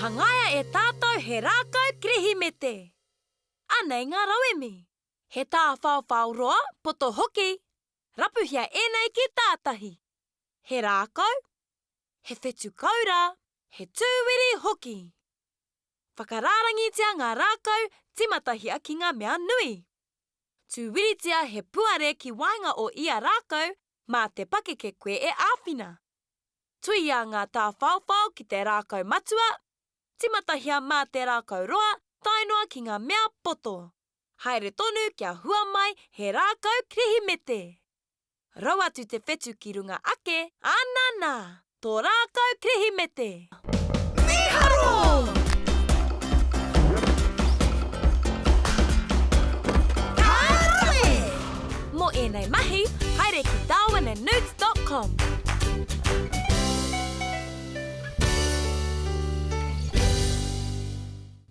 Hangaia e tātou he rākau kirihimete. Anei ngā rawemi. He tā whao roa poto hoki. Rapuhia enei ki tātahi. He rākau. He whetu kaura. He tūwiri hoki. Whakarārangitia ngā rākau timatahi ki ngā mea nui. Tūwiritia he puare ki wainga o ia rākau mā te pakeke koe e āwhina. Tui ia ngā tā whao ki te rākau matua. Timatahia mā te rākau roa tainoa ki ngā mea poto. Haere tonu kia hua mai he rākau kirihimete. Rau atu te whetu ki runga ake, anana, tō rākau kirihimete. Miharo! Kāre! Mo enei mahi, haere ki darwinandnewts.com.